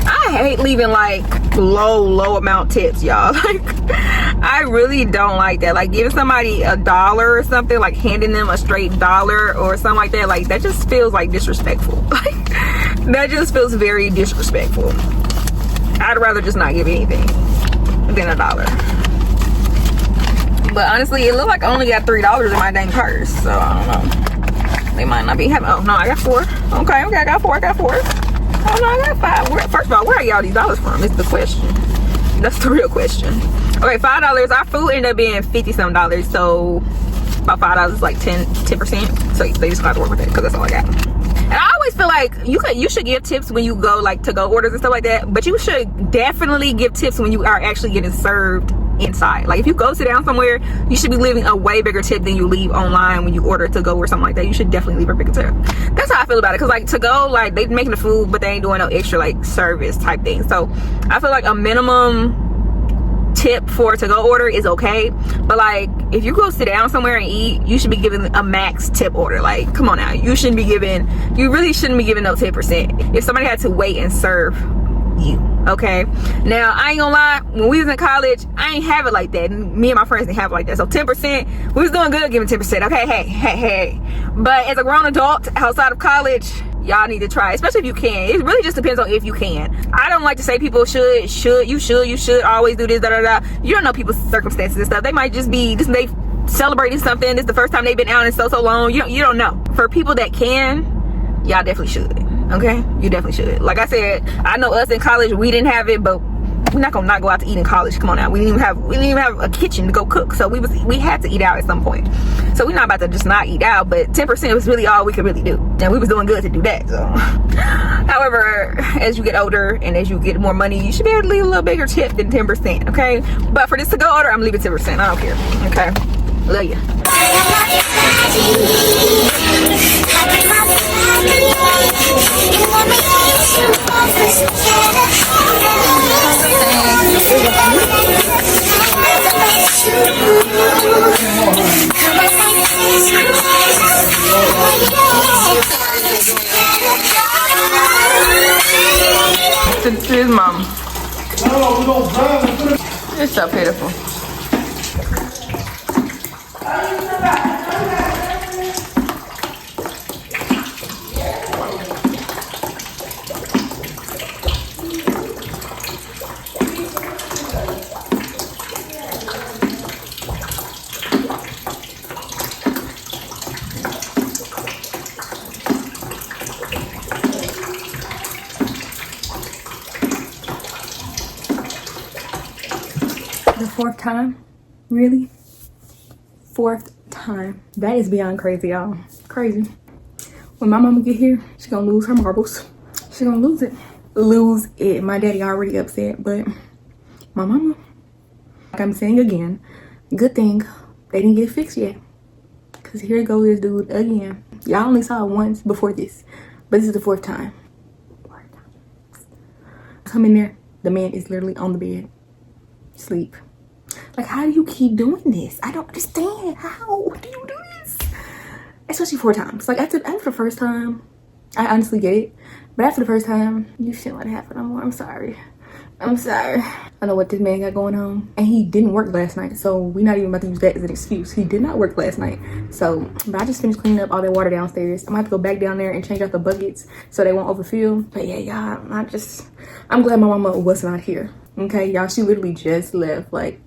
I hate leaving like low amount tips, y'all. Like, I really don't like that. Like, giving somebody $1 or something, like handing them a straight dollar or something like that, like that just feels like disrespectful. Like, that just feels very disrespectful. I'd rather just not give anything than $1. But honestly, it looked like I only got $3 in my dang purse, so I don't know. They might not be having. Oh no, I got 4. Okay, I got 4. Oh no, I got 5. First of all, where are y'all these dollars from? Is the question. That's the real question. Okay, $5. Our food ended up being $50-some, so about $5 is like 10%. So they just got to work with it because that's all I got. And I always feel like you should give tips when you go like to go orders and stuff like that, but you should definitely give tips when you are actually getting served inside. Like, if you go sit down somewhere, you should be leaving a way bigger tip than you leave online when you order to go or something like that. You should definitely leave a bigger tip. That's how I feel about it, because like to go, like they making the food, but they ain't doing no extra like service type thing. So I feel like a minimum tip for to go order is okay, but like if you go sit down somewhere and eat, you should be giving a max tip order. Like, come on now, you really shouldn't be giving no 10% if somebody had to wait and serve you. Okay, now I ain't gonna lie, when we was in college, I ain't have it like that. Me and my friends didn't have it like that. So 10%, we was doing good giving 10%. Okay, hey, but as a grown adult outside of college, y'all need to try, especially if you can. It really just depends on if you can. I don't like to say people you should always do this, you don't know people's circumstances and stuff. They might just be they celebrating something. This is the first time they've been out in so long. You don't know. For people that can, y'all definitely should. Okay, you definitely should. Like I said, I know us in college, we didn't have it, but we're not gonna not go out to eat in college. Come on now, we didn't even have a kitchen to go cook, so we had to eat out at some point. So we're not about to just not eat out, but 10% was really all we could really do, and we was doing good to do that. So however, as you get older and as you get more money, you should be able to leave a little bigger tip than 10%. Okay, but for this to go order, I'm leaving 10%. I don't care. Okay, love you. To his mom. It's so pitiful. The fourth time? Really? Fourth time. That is beyond crazy, y'all. Crazy. When my mama get here, she gonna lose her marbles. She gonna lose it. Lose it. My daddy already upset, but my mama, like I'm saying again, good thing they didn't get it fixed yet. Cause here goes this dude again. Y'all only saw it once before this, but this is the fourth time. Come in there, the man is literally on the bed, sleep. Like, how do you keep doing this? I don't understand. How do you do this? Especially 4 times. Like, after the first time, I honestly get it. But after the first time, you shouldn't let it happen no more. I'm sorry. I'm sorry. I know what this man got going on. And he didn't work last night. So we're not even about to use that as an excuse. He did not work last night. So, but I just finished cleaning up all that water downstairs. I'm going to have to go back down there and change out the buckets so they won't overfill. But yeah, y'all, I'm glad my mama was not here. Okay, y'all, she literally just left, like,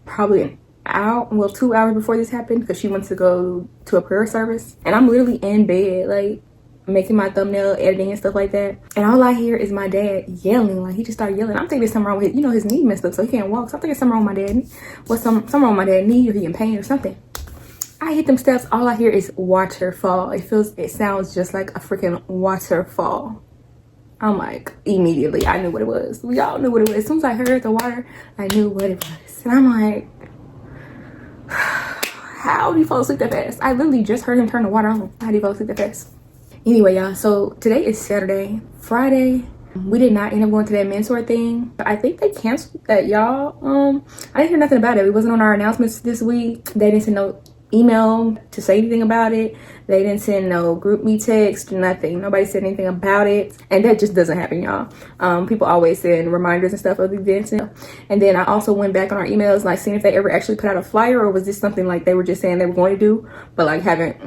probably an hour, well, 2 hours before this happened, because she went to go to a prayer service. And I'm literally in bed, like, making my thumbnail, editing and stuff like that. And all I hear is my dad yelling. Like, he just started yelling. I'm thinking there's something wrong with his knee messed up, so he can't walk. So I'm thinking something wrong with my dad. What's something wrong with my dad's knee, or he in pain or something. I hit them steps, all I hear is waterfall. It sounds just like a freaking waterfall. I'm like, immediately, I knew what it was. We all knew what it was. As soon as I heard the water, I knew what it was. And I'm like, how do you fall asleep that fast? I literally just heard him turn the water on. How do you fall asleep that fast? Anyway, y'all, so today is Saturday. Friday, we did not end up going to that mentor thing. I think they canceled that, y'all. I didn't hear nothing about it. It wasn't on our announcements this week. They didn't send no email to say anything about it. They didn't send no group me text, nothing. Nobody said anything about it, and that just doesn't happen, y'all. People always send reminders and stuff of events, and then I also went back on our emails, like seeing if they ever actually put out a flyer, or was this something like they were just saying they were going to do, but like haven't,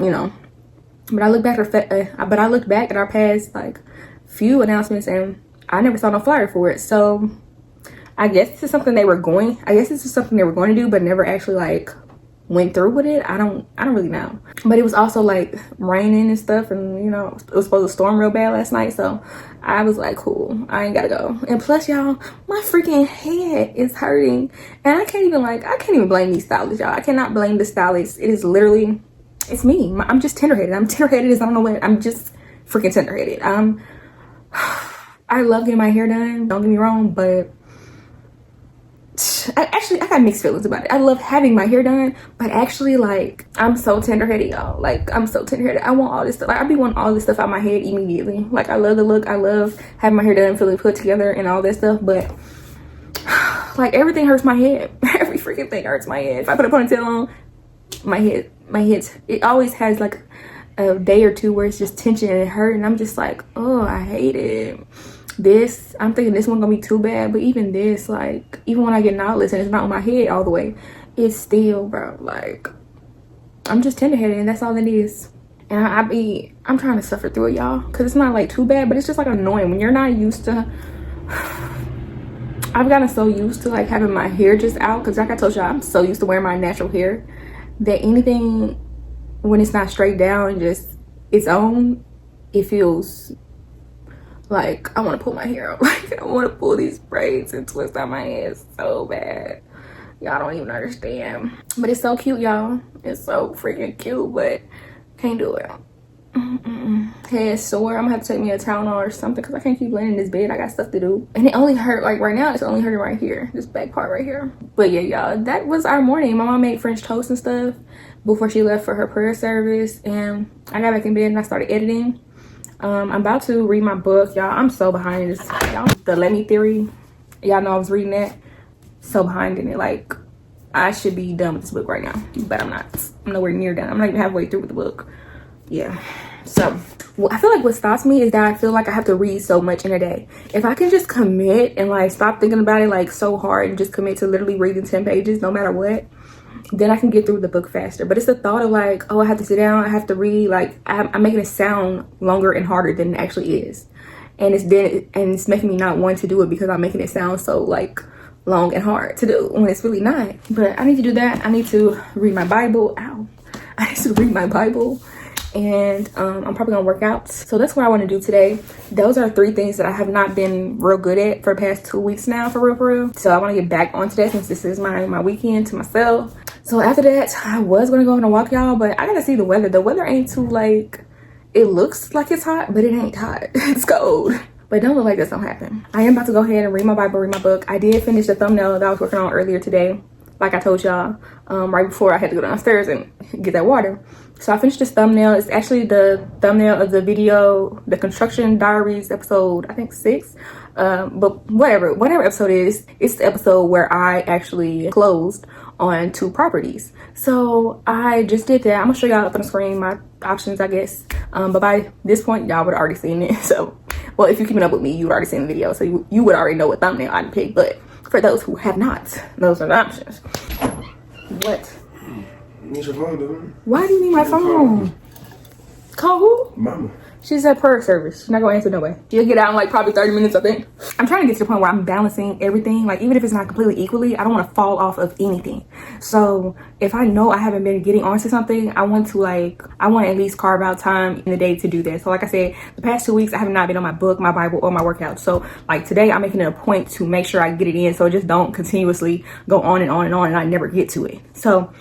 But I looked back at our past like few announcements, and I never saw no flyer for it. So I guess this is something they were going to do, but never actually like went through with it. I don't really know. But it was also like raining and stuff, and it was supposed to storm real bad last night, so I was like, cool, I ain't gotta go. And plus, y'all, my freaking head is hurting, and I can't even blame these stylists, y'all. I cannot blame the stylists. It is literally, it's me. I'm just tenderheaded. I'm tenderheaded as I don't know what. I'm just freaking tenderheaded. I love getting my hair done, don't get me wrong, but I got mixed feelings about it. I love having my hair done, but actually, like, I'm so tenderheaded, y'all. Like, I'm so tenderheaded. I want all this stuff. Like, I be wanting all this stuff out my head immediately. Like, I love the look. I love having my hair done, feeling put together and all that stuff, but like, everything hurts my head. Every freaking thing hurts my head. If I put a ponytail on, my head, it always has like a day or two where it's just tension and it hurt, and I'm just like, oh, I hate it. This, I'm thinking this one gonna be too bad, but even this, like, even when I get knotless and it's not on my head all the way, it's still, bro, like, I'm just tenderheaded, and that's all it is. And I'm trying to suffer through it, y'all, because it's not like too bad, but it's just like annoying when you're not used to. I've gotten so used to like having my hair just out, because like I told y'all, I'm so used to wearing my natural hair that anything when it's not straight down and just its own, it feels like I want to pull my hair out. Like I want to pull these braids and twist out my head so bad. Y'all don't even understand. But it's so cute, y'all. It's so freaking cute, but can't do it. Head sore. I'm gonna have to take me a Tylenol or something because I can't keep laying in this bed. I got stuff to do. And it only hurt, like right now, it's only hurting right here. This back part right here. But yeah, y'all, that was our morning. My mom made French toast and stuff before she left for her prayer service. And I got back in bed and I started editing. I'm about to read my book, y'all. I'm so behind this, y'all. The Let Me Theory. Y'all know I was reading that. So behind in it. Like, I should be done with this book right now, but I'm not. I'm nowhere near done. I'm not even halfway through with the book. Yeah. So I feel like what stops me is that I feel like I have to read so much in a day. If I can just commit and like stop thinking about it like so hard and just commit to literally reading 10 pages no matter what, then I can get through the book faster. But it's the thought of like, oh, I have to sit down, I have to read, like I'm making it sound longer and harder than it actually is. And it's making me not want to do it because I'm making it sound so like long and hard to do when it's really not. But I need to do that. I need to read my Bible. Ow. I need to read my Bible. And I'm probably gonna work out. So that's what I want to do today. Those are 3 things that I have not been real good at for the past 2 weeks now, for real. So I want to get back onto that since this is my weekend to myself. So after that, I was gonna go on a walk, y'all, but I gotta see the weather. The weather ain't too like, it looks like it's hot, but it ain't hot. It's cold. But don't look like that's gonna happen. I am about to go ahead and read my Bible, read my book. I did finish the thumbnail that I was working on earlier today, like I told y'all, right before I had to go downstairs and get that water. So I finished this thumbnail. It's actually the thumbnail of the video, the Construction Diaries episode, I think 6. But whatever episode it is, it's the episode where I actually closed on 2 properties. So I just did that. I'm gonna show y'all up on the screen my options, I guess. But by this point, y'all would have already seen it. So, well, if you're keeping up with me, you would already seen the video. So you would already know what thumbnail I picked. But for those who have not, those are the options. What? Need your phone, dude. Why do you need my phone? Call who? Mama. She's at prayer service. She's not gonna answer no way. She'll get out in like probably 30 minutes, I think. I'm trying to get to the point where I'm balancing everything. Like even if it's not completely equally, I don't want to fall off of anything. So if I know I haven't been getting onto something, I want to at least carve out time in the day to do that. So like I said, the past 2 weeks I have not been on my book, my Bible, or my workout. So like today I'm making it a point to make sure I get it in, so I just don't continuously go on and on and on and I never get to it. So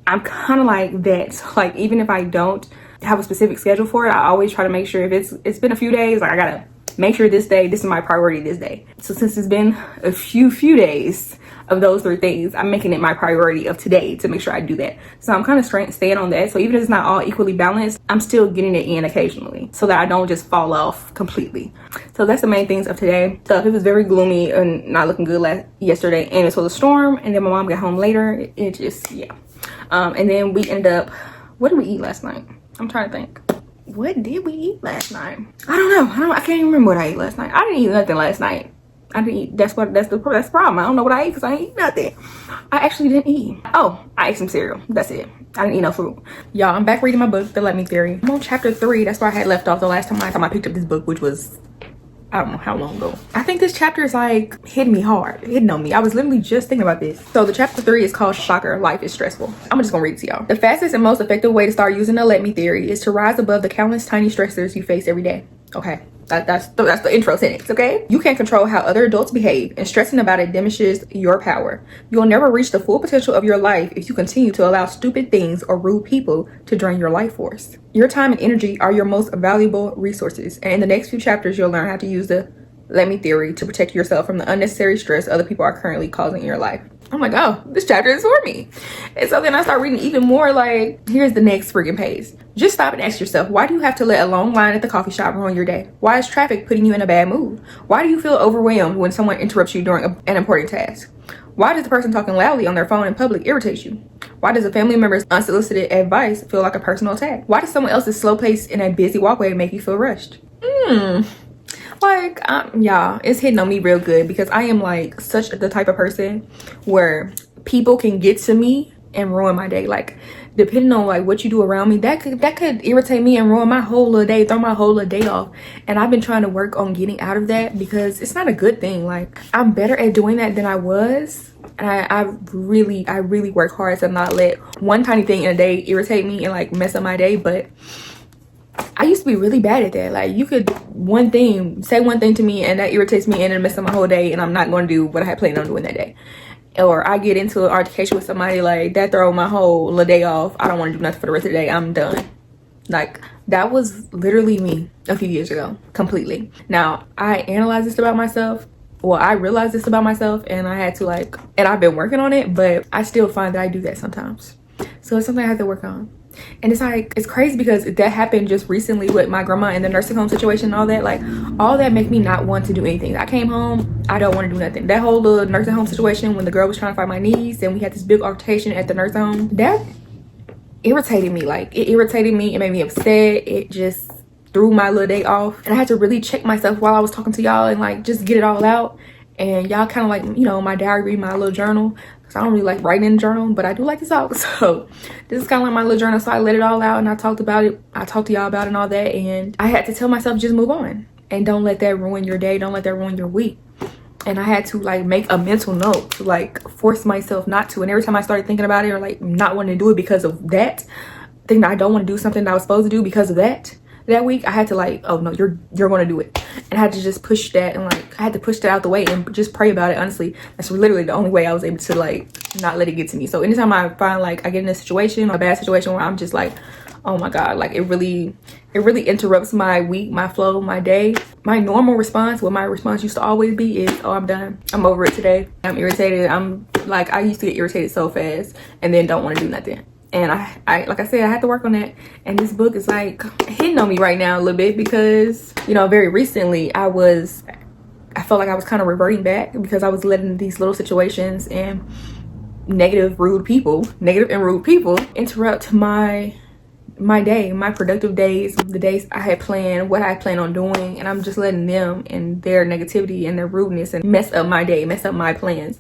I'm kind of like that. Like even if I don't have a specific schedule for it, I always try to make sure if it's been a few days, like I gotta make sure this day, this is my priority this day. So since it's been a few days of those 3 things, I'm making it my priority of today to make sure I do that. So I'm kind of staying on that. So even if it's not all equally balanced, I'm still getting it in occasionally so that I don't just fall off completely. So that's the main things of today. So it was very gloomy and not looking good yesterday, and it was a storm, and then my mom got home later. It just, yeah. And then we ended up, what did we eat last night? I'm trying to think. What did we eat last night? I don't know. I can't even remember what I ate last night. I didn't eat nothing last night. I didn't eat. That's the problem. I don't know what I ate because I didn't eat nothing. I actually didn't eat. Oh, I ate some cereal. That's it. I didn't eat no food. Y'all, I'm back reading my book, The Let Me Theory. I'm on chapter 3. That's where I had left off the last time I picked up this book, which was, I don't know how long ago. I think this chapter is like hitting me hard, hitting on me. I was literally just thinking about this. So the chapter 3 is called Shocker, Life is Stressful. I'm just gonna read it to y'all. The fastest and most effective way to start using the Let Me Theory is to rise above the countless tiny stressors you face every day. Okay, that's the intro sentence, okay? You can't control how other adults behave, and stressing about it diminishes your power. You will never reach the full potential of your life if you continue to allow stupid things or rude people to drain your life force. Your time and energy are your most valuable resources, and in the next few chapters, you'll learn how to use the Let Me Theory to protect yourself from the unnecessary stress other people are currently causing in your life. I'm like, oh, this chapter is for me. And so then I start reading even more, like, here's the next friggin' page. Just stop and ask yourself, why do you have to let a long line at the coffee shop ruin your day? Why is traffic putting you in a bad mood? Why do you feel overwhelmed when someone interrupts you during an important task? Why does the person talking loudly on their phone in public irritate you? Why does a family member's unsolicited advice feel like a personal attack? Why does someone else's slow pace in a busy walkway make you feel rushed? Like, y'all, it's hitting on me real good because I am like such the type of person where people can get to me and ruin my day. Like depending on like what you do around me, that could irritate me and ruin my whole little day, throw my whole little day off. And I've been trying to work on getting out of that because it's not a good thing. Like, I'm better at doing that than I was. And I really work hard to not let one tiny thing in a day irritate me and like mess up my day. But I used to be really bad at that. Like, you could say one thing to me and that irritates me and it'll mess up my whole day, and I'm not going to do what I had planned on doing that day. Or I get into an altercation with somebody, like that throw my whole little day off. I don't want to do nothing for the rest of the day. I'm done. Like, that was literally me a few years ago, completely. Now, I analyzed this about myself. Well, I realized this about myself, and I had to like, and I've been working on it, but I still find that I do that sometimes. So it's something I have to work on. And it's like, it's crazy because that happened just recently with my grandma and the nursing home situation and all that. Like, all that make me not want to do anything. I came home, I don't want to do nothing. That whole little nursing home situation when the girl was trying to fight my niece and we had this big altercation at the nursing home, that irritated me. Like, it irritated me, it made me upset, it just threw my little day off. And I had to really check myself while I was talking to y'all and like just get it all out. And y'all kind of like, you know, my diary, my little journal. I don't really like writing in the journal, but I do like to talk. So this is kind of like my little journal. So I let it all out and I talked about it. I talked to y'all about it and all that. And I had to tell myself, just move on. And don't let that ruin your day. Don't let that ruin your week. And I had to like make a mental note to like force myself not to. And every time I started thinking about it or like not wanting to do it because of that, thinking that I don't want to do something that I was supposed to do because of that week, I had to like, oh no, you're going to do it. And I had to just push that, and like I had to push that out the way and just pray about it. Honestly, that's literally the only way I was able to like not let it get to me. So anytime I find like I get in a situation, a bad situation where I'm just like, oh my god, like it really interrupts my week, my flow, my day. My normal response, what my response used to always be is, oh, I'm done, I'm over it today, I'm irritated. I'm like, I used to get irritated so fast and then don't want to do nothing. And I like I said, I had to work on that. And this book is like hitting on me right now a little bit because, you know, very recently I felt like I was kind of reverting back because I was letting these little situations and negative and rude people interrupt my day, my productive days, the days I had planned, what I planned on doing. And I'm just letting them and their negativity and their rudeness and mess up my day, mess up my plans.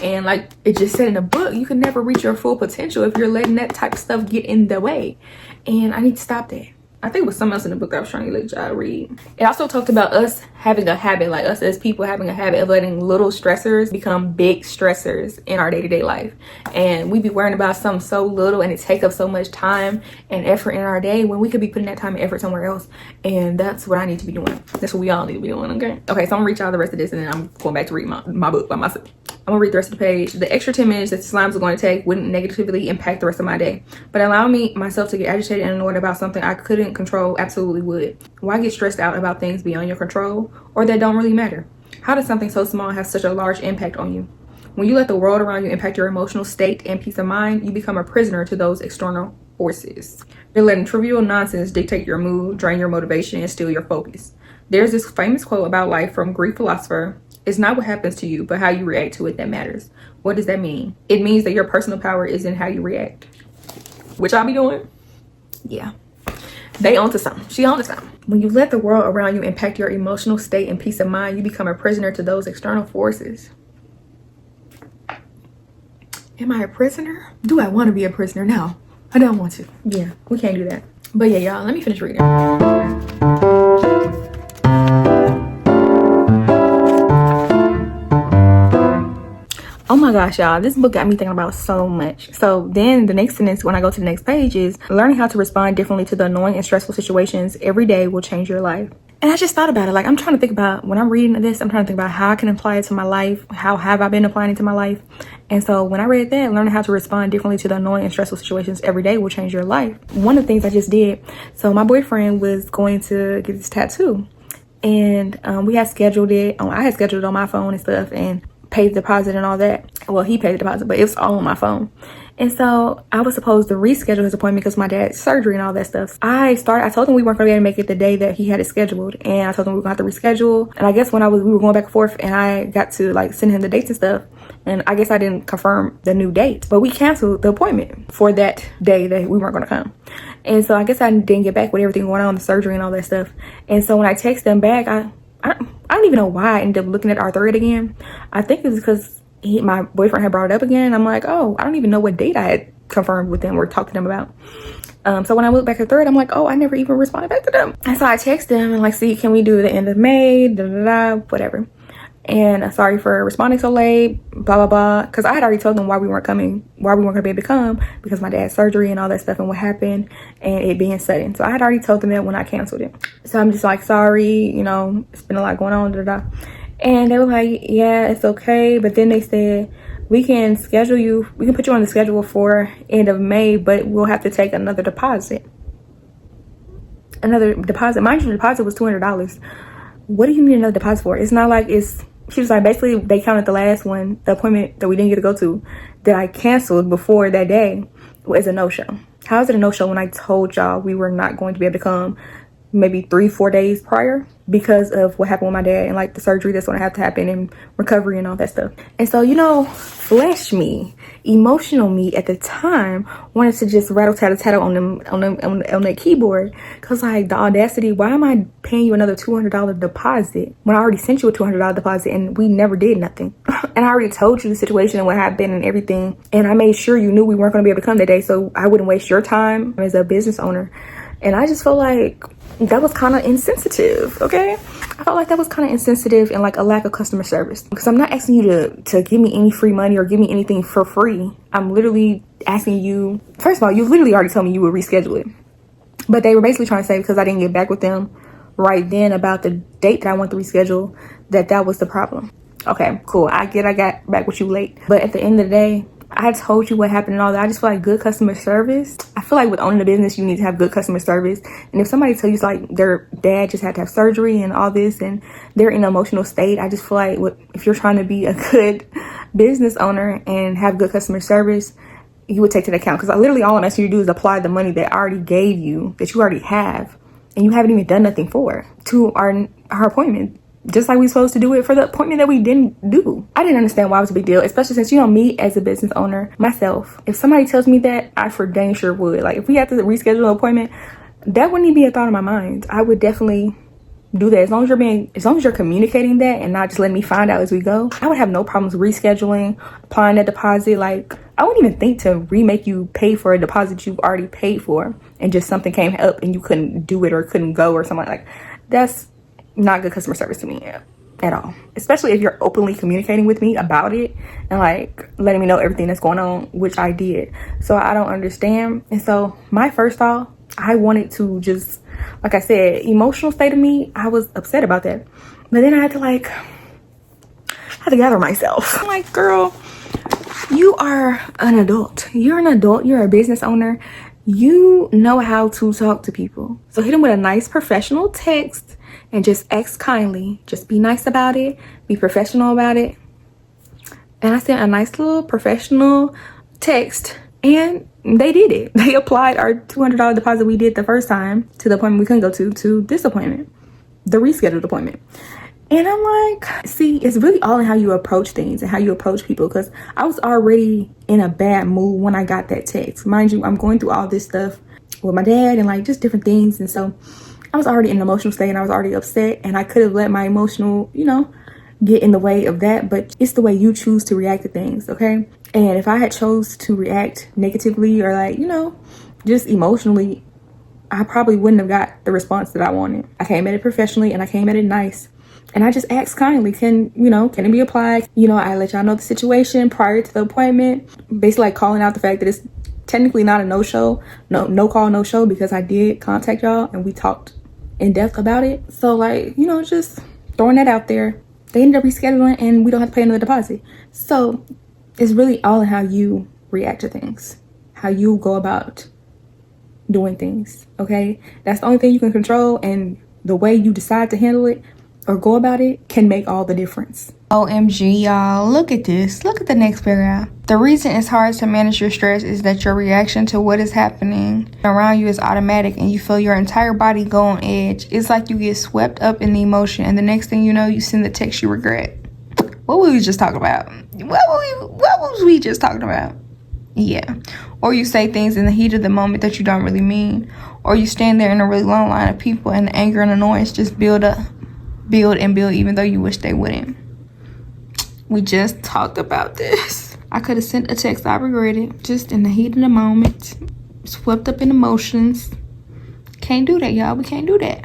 And like it just said in the book, you can never reach your full potential if you're letting that type of stuff get in the way. And I need to stop that. I think it was something else in the book that I was trying to let y'all read. It also talked about us having a habit, like us as people having a habit of letting little stressors become big stressors in our day-to-day life. And we be worrying about something so little and it take up so much time and effort in our day when we could be putting that time and effort somewhere else. And that's what I need to be doing. That's what we all need to be doing, okay? Okay, so I'm gonna read y'all the rest of this and then I'm going back to read my book by myself. I'm gonna read the rest of the page. The extra 10 minutes that the slimes are going to take wouldn't negatively impact the rest of my day, but allow myself to get agitated and annoyed about something I couldn't control absolutely would. Why get stressed out about things beyond your control or that don't really matter? How does something so small have such a large impact on you? When you let the world around you impact your emotional state and peace of mind, you become a prisoner to those external forces. You're letting trivial nonsense dictate your mood, drain your motivation, and steal your focus. There's this famous quote about life from Greek philosopher: "It's not what happens to you, but how you react to it that matters." What does that mean? It means that your personal power is in how you react. Which I'll be doing. Yeah. They onto something. She onto something. When you let the world around you impact your emotional state and peace of mind, you become a prisoner to those external forces. Am I a prisoner? Do I want to be a prisoner? No, I don't want to. Yeah, we can't do that. But yeah, y'all, let me finish reading. Oh my gosh, y'all, this book got me thinking about so much. So then the next sentence when I go to the next page is, learning how to respond differently to the annoying and stressful situations every day will change your life. And I just thought about it. Like, I'm trying to think about, when I'm reading this, I'm trying to think about how I can apply it to my life. How have I been applying it to my life? And so when I read that, learning how to respond differently to the annoying and stressful situations every day will change your life. One of the things I just did, so my boyfriend was going to get this tattoo. And we had scheduled it. I had scheduled it on my phone and stuff and paid the deposit and all that. Well, he paid the deposit, but it was all on my phone. And so I was supposed to reschedule his appointment because my dad's surgery and all that stuff. I told him we weren't going to be able to make it the day that he had it scheduled. And I told him we were going to have to reschedule. And I guess when we were going back and forth and I got to like send him the dates and stuff. And I guess I didn't confirm the new date, but we canceled the appointment for that day that we weren't going to come. And so I guess I didn't get back with everything going on, the surgery and all that stuff. And so when I texted them back, I don't even know why I ended up looking at our thread again. I think it was because my boyfriend had brought it up again. I'm like, oh, I don't even know what date I had confirmed with them or talked to them about. So when I look back at the thread, I'm like, oh, I never even responded back to them. And so I text them and like, see, can we do the end of May, whatever. And sorry for responding so late, blah blah blah, because I had already told them why we weren't coming, why we weren't gonna be able to come, because my dad's surgery and all that stuff and what happened and it being sudden. So I had already told them that when I canceled it. So I'm just like, sorry, you know, it's been a lot going on, and they were like, yeah, it's okay. But then they said, we can schedule you, we can put you on the schedule for end of May, but we'll have to take another deposit. Mind you, the deposit was $200. What do you need another deposit for? It's not like it's, she was like, basically they counted the last one, the appointment that we didn't get to go to, that I canceled before that day, was a no-show. How is it a no-show when I told y'all we were not going to be able to come maybe 3-4 days prior because of what happened with my dad and like the surgery that's going to have to happen and recovery and all that stuff? And so, you know, flesh me, emotional me at the time wanted to just rattle tattle on the keyboard, because like the audacity, why am I paying you another $200 deposit when I already sent you a $200 deposit and we never did nothing? And I already told you the situation and what happened and everything, and I made sure you knew we weren't going to be able to come that day so I wouldn't waste your time as a business owner. And I just feel like that was kind of insensitive, okay? I felt like that was kind of insensitive and like a lack of customer service, because I'm not asking you to give me any free money or give me anything for free. I'm literally asking you, first of all, you literally already told me you would reschedule it. But they were basically trying to say because I didn't get back with them right then about the date that I want to reschedule, that was the problem. Okay, cool. I got back with you late. But at the end of the day, I told you what happened and all that. I just feel like good customer service. I feel like with owning a business, you need to have good customer service. And if somebody tells you like their dad just had to have surgery and all this and they're in an emotional state, I just feel like if you're trying to be a good business owner and have good customer service, you would take to account. Because literally all I'm asking you to do is apply the money that I already gave you, that you already have, and you haven't even done nothing for, to our appointment. Just like we supposed to do it for the appointment that we didn't do. I didn't understand why it was a big deal, especially since, you know, me as a business owner myself, if somebody tells me that, I for dang sure would. Like if we had to reschedule an appointment, that wouldn't even be a thought in my mind. I would definitely do that. As long as you're communicating that and not just letting me find out as we go, I would have no problems rescheduling, applying that deposit. Like I wouldn't even think to remake you pay for a deposit you've already paid for and just something came up and you couldn't do it or couldn't go or something like that. That's not good customer service to me at all, especially if you're openly communicating with me about it and like letting me know everything that's going on, which I did. So I don't understand. And so my first thought, I wanted to just, like I said, emotional state of me, I was upset about that. But then I had to gather myself. I'm like, girl, you are an adult. You're an adult. You're a business owner. You know how to talk to people. So hit them with a nice professional text and just ask kindly. Just be nice about it. Be professional about it. And I sent a nice little professional text and they did it. They applied our $200 deposit we did the first time to the appointment we couldn't go to this appointment, the rescheduled appointment. And I'm like, see, it's really all in how you approach things and how you approach people, because I was already in a bad mood when I got that text. Mind you, I'm going through all this stuff with my dad and like just different things. And so I was already in an emotional state and I was already upset, and I could have let my emotional, you know, get in the way of that. But it's the way you choose to react to things, okay? And if I had chose to react negatively or like, you know, just emotionally, I probably wouldn't have got the response that I wanted. I came at it professionally and I came at it nice. And I just asked kindly, can it be applied? You know, I let y'all know the situation prior to the appointment, basically like calling out the fact that it's technically not a no-show, no call, no show, because I did contact y'all and we talked in depth about it. So like, you know, just throwing that out there. They ended up rescheduling and we don't have to pay another deposit. So it's really all in how you react to things, how you go about doing things, okay? That's the only thing you can control, and the way you decide to handle it or go about it can make all the difference. OMG, y'all, look at this. Look at the next paragraph. The reason it's hard to manage your stress is that your reaction to what is happening around you is automatic and you feel your entire body go on edge. It's like you get swept up in the emotion and the next thing you know, you send the text you regret. What were we just talking about? What was we just talking about? Yeah. Or you say things in the heat of the moment that you don't really mean. Or you stand there in a really long line of people and the anger and annoyance just build and build even though you wish they wouldn't. We just talked about this. I could have sent a text. I regret it. Just in the heat of the moment. Swept up in emotions. Can't do that, y'all. We can't do that.